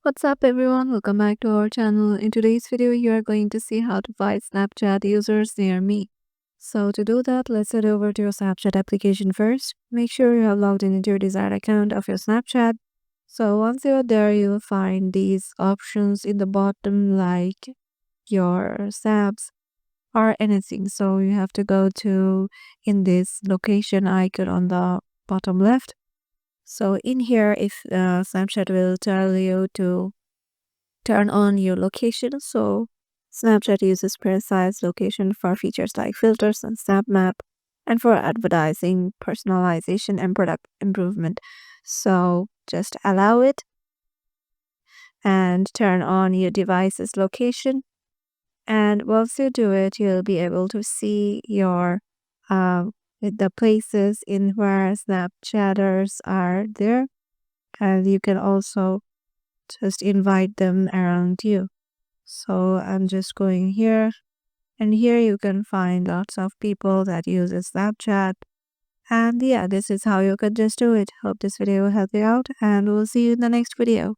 What's up everyone, welcome back to our channel. In today's video you are going to see how to find Snapchat users near me. So to do that, let's head over to your Snapchat application first. Make sure you have logged in into your desired account of your Snapchat. So once you're there, you'll find these options in the bottom like your snaps or anything. So you have to go to in this location icon on the bottom left. So in here, if Snapchat will tell you to turn on your location. So Snapchat uses precise location for features like filters and Snap Map and for advertising, personalization, and product improvement. So just allow it and turn on your device's location. And once you do it, you'll be able to see your the places in where Snapchatters are there. And you can also just invite them around you. So I'm just going here, and here you can find lots of people that uses Snapchat. And yeah, this is how you can just do it. Hope this video will help you out, and we'll see you in the next video.